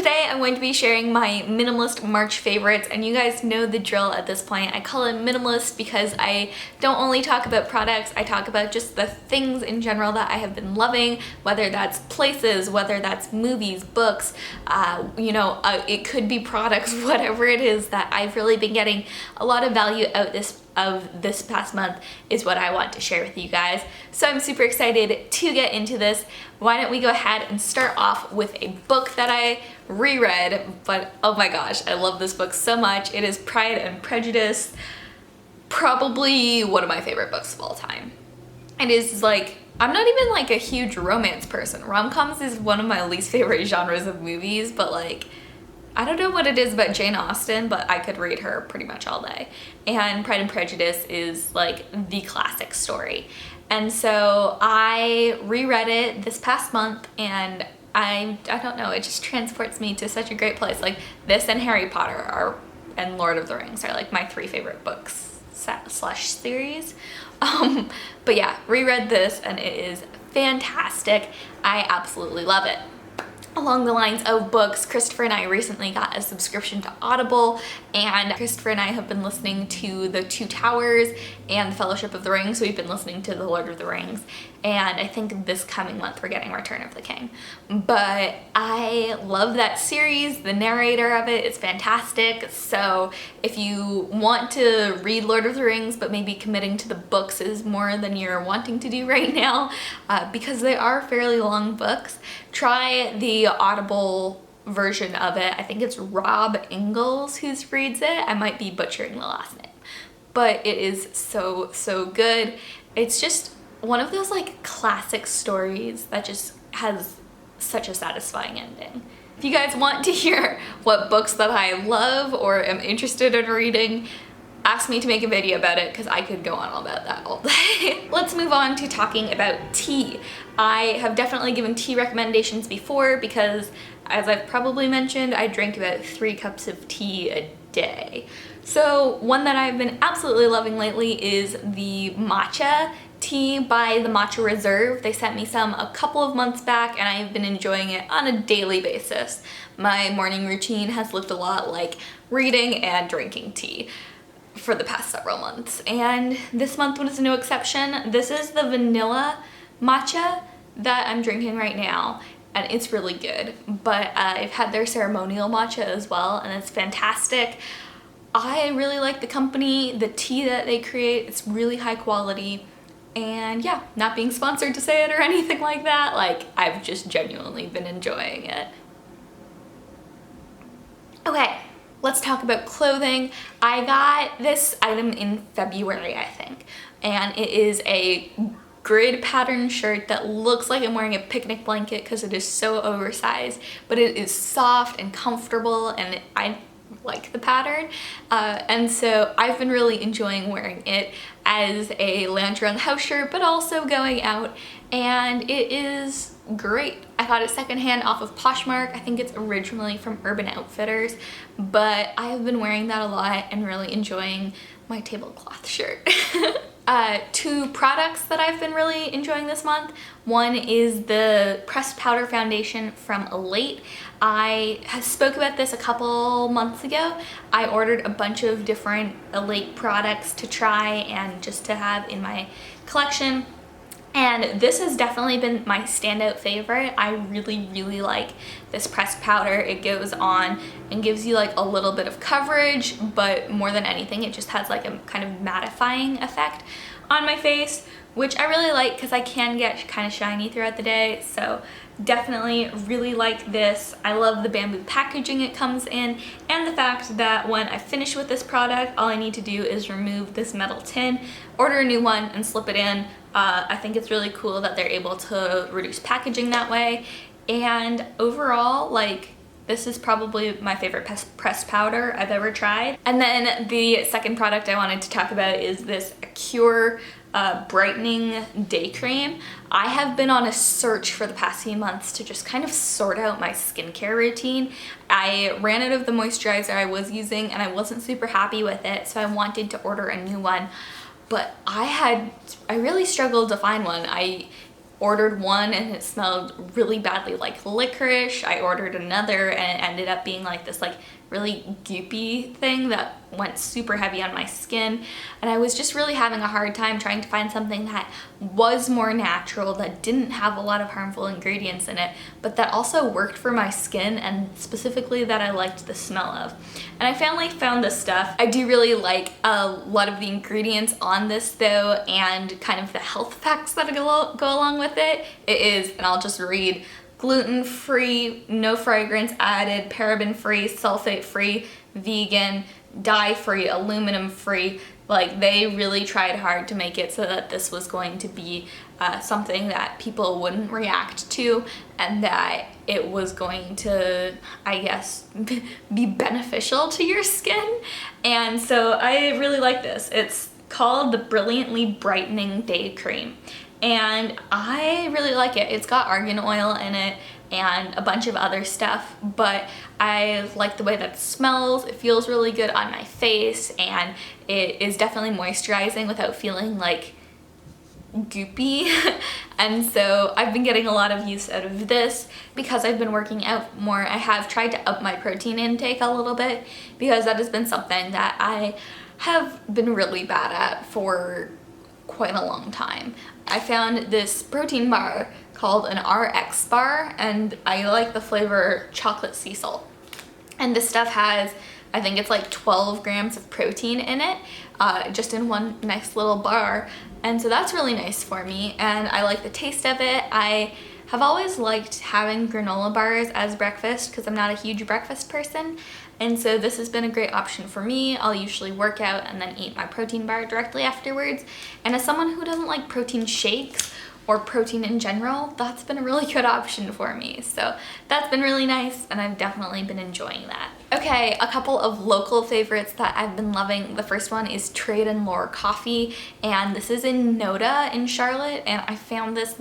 today I'm going to be sharing my minimalist March favorites, and you guys know the drill at this point. I call it minimalist because I don't only talk about products, I talk about just the things in general that I have been loving, whether that's places, whether that's movies, books, it could be products, whatever it is that I've really been getting a lot of value out of this past month is what I want to share with you guys. So I'm super excited to get into this. Why don't we go ahead and start off with a book that I reread, but oh my gosh, I love this book so much. It is Pride and Prejudice, probably one of my favorite books of all time. It is like, I'm not even like a huge romance person. Rom-coms is one of my least favorite genres of movies, but like, I don't know what it is about Jane Austen, but I could read her pretty much all day. And Pride and Prejudice is like the classic story. And so I reread it this past month, and I don't know, it just transports me to such a great place. Like this and Harry Potter and Lord of the Rings are like my three favorite books slash series. But yeah, reread this and it is fantastic. I absolutely love it. Along the lines of books, Christopher and I recently got a subscription to Audible, and Christopher and I have been listening to The Two Towers and The Fellowship of the Ring, so we've been listening to The Lord of the Rings, and I think this coming month we're getting Return of the King. But I love that series. The narrator of it is fantastic, so if you want to read Lord of the Rings but maybe committing to the books is more than you're wanting to do right now, because they are fairly long books, try the Audible version of it. I think it's Rob Ingalls who reads it. I might be butchering the last name, but it is so good. It's just one of those like classic stories that just has such a satisfying ending. If you guys want to hear what books that I love or am interested in reading, ask me to make a video about it because I could go on about that all day. Let's move on to talking about tea. I have definitely given tea recommendations before because, as I've probably mentioned, I drink about 3 cups of tea a day. So one that I've been absolutely loving lately is the matcha tea by the Matcha Reserve. They sent me some a couple of months back and I've been enjoying it on a daily basis. My morning routine has looked a lot like reading and drinking tea for the past several months, and this month was no exception. This is the vanilla matcha that I'm drinking right now, and it's really good, but I've had their ceremonial matcha as well, and it's fantastic. I really like the company, the tea that they create. It's really high quality, and yeah, not being sponsored to say it or anything like that, like I've just genuinely been enjoying it. Okay, let's talk about clothing. I got this item in February, I think, and it is a grid pattern shirt that looks like I'm wearing a picnic blanket because it is so oversized, but it is soft and comfortable, and I like the pattern, and so I've been really enjoying wearing it as a lounge around the house shirt, but also going out, and it is great. I got it secondhand off of Poshmark. I think it's originally from Urban Outfitters, but I've been wearing that a lot and really enjoying my tablecloth shirt. 2 products that I've been really enjoying this month. One is the pressed powder foundation from Elate. I spoke about this a couple months ago. I ordered a bunch of different Elate products to try and just to have in my collection, and this has definitely been my standout favorite. I really like this pressed powder. It goes on and gives you like a little bit of coverage, but more than anything, it just has like a kind of mattifying effect on my face, which I really like because I can get kind of shiny throughout the day. So definitely really like this. I love the bamboo packaging it comes in, and the fact that when I finish with this product, all I need to do is remove this metal tin, order a new one, and slip it in. I think it's really cool that they're able to reduce packaging that way, and overall, like, this is probably my favorite pressed powder I've ever tried. And then the second product I wanted to talk about is this Acure brightening day cream. I have been on a search for the past few months to just kind of sort out my skincare routine. I ran out of the moisturizer I was using and I wasn't super happy with it, so I wanted to order a new one, but I really struggled to find one. ordered one and it smelled really badly like licorice. I ordered another and it ended up being like this like really goopy thing that went super heavy on my skin, and I was just really having a hard time trying to find something that was more natural, that didn't have a lot of harmful ingredients in it, but that also worked for my skin and specifically that I liked the smell of. And I finally found this stuff. I do really like a lot of the ingredients on this though, and kind of the health facts that go along with it. It is, and I'll just read, gluten-free, no fragrance added, paraben-free, sulfate-free, vegan, dye-free, aluminum-free. Like, they really tried hard to make it so that this was going to be something that people wouldn't react to, and that it was going to, I guess, be beneficial to your skin. And so I really like this. It's called the Brilliantly Brightening Day Cream, and I really like it. It's got argan oil in it and a bunch of other stuff, but I like the way that it smells. It feels really good on my face, and it is definitely moisturizing without feeling like goopy. And so I've been getting a lot of use out of this because I've been working out more. I have tried to up my protein intake a little bit because that has been something that I have been really bad at for quite a long time. I found this protein bar called an RX bar, and I like the flavor chocolate sea salt. And this stuff has, I think it's like 12 grams of protein in it, just in one nice little bar. And so that's really nice for me, and I like the taste of it. I have always liked having granola bars as breakfast because I'm not a huge breakfast person, and so this has been a great option for me. I'll usually work out and then eat my protein bar directly afterwards, and as someone who doesn't like protein shakes or protein in general, that's been a really good option for me. So that's been really nice, and I've definitely been enjoying that. Okay, a couple of local favorites that I've been loving. The first one is Trade and Lore Coffee, and this is in Noda in Charlotte, and I found this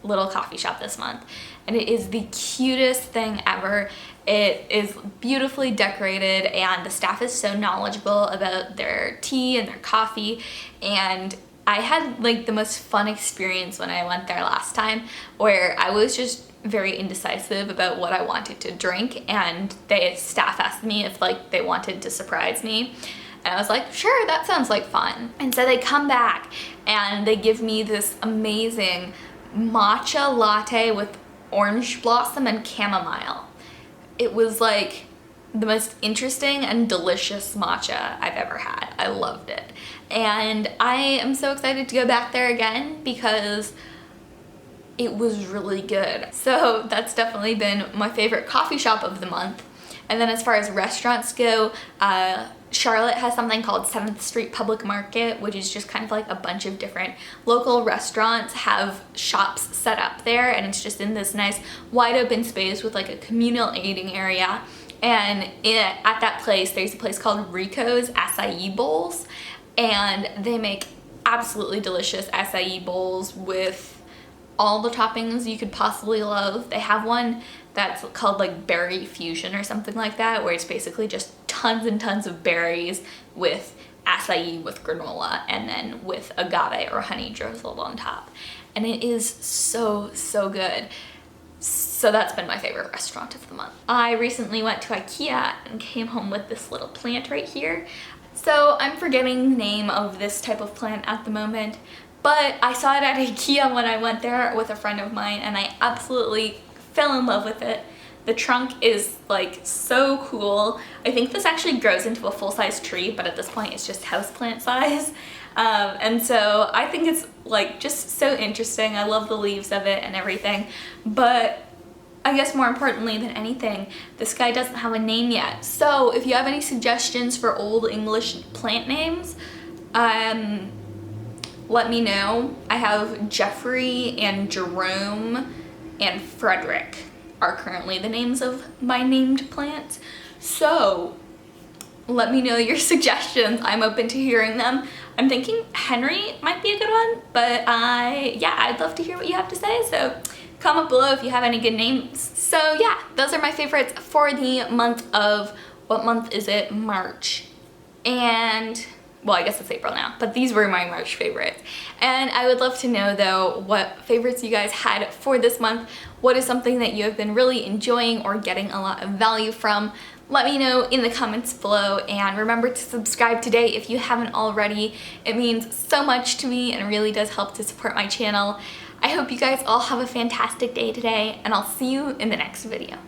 little coffee shop this month, and it is the cutest thing ever. It is beautifully decorated, and the staff is so knowledgeable about their tea and their coffee, and I had like the most fun experience when I went there last time, where I was just very indecisive about what I wanted to drink, and the staff asked me if like they wanted to surprise me, and I was like, sure, that sounds like fun. And so they come back and they give me this amazing matcha latte with orange blossom and chamomile. It was like the most interesting and delicious matcha I've ever had. I loved it. And I am so excited to go back there again because it was really good. So that's definitely been my favorite coffee shop of the month. And then as far as restaurants go, Charlotte has something called 7th Street Public Market, which is just kind of like a bunch of different local restaurants have shops set up there, and it's just in this nice wide open space with like a communal eating area. And at that place, there's a place called Rico's Acai Bowls, and they make absolutely delicious acai bowls with all the toppings you could possibly love. They have one that's called like berry fusion or something like that, where it's basically just tons and tons of berries with acai with granola and then with agave or honey drizzled on top. And it is so, so good. So that's been my favorite restaurant of the month. I recently went to Ikea and came home with this little plant right here. So I'm forgetting the name of this type of plant at the moment, but I saw it at Ikea when I went there with a friend of mine, and I absolutely fell in love with it. The trunk is like so cool. I think this actually grows into a full-size tree, but at this point it's just houseplant size. And so I think it's like just so interesting. I love the leaves of it and everything, but I guess more importantly than anything, this guy doesn't have a name yet. So if you have any suggestions for Old English plant names, let me know. I have Jeffrey and Jerome and Frederick are currently the names of my named plants. So let me know your suggestions. I'm open to hearing them. I'm thinking Henry might be a good one, but yeah, I'd love to hear what you have to say. So comment below if you have any good names. So yeah, those are my favorites for the month of, what month is it? March. And well, I guess it's April now, but these were my March favorites. And I would love to know though what favorites you guys had for this month. What is something that you have been really enjoying or getting a lot of value from? Let me know in the comments below, and remember to subscribe today if you haven't already. It means so much to me and really does help to support my channel. I hope you guys all have a fantastic day today, and I'll see you in the next video.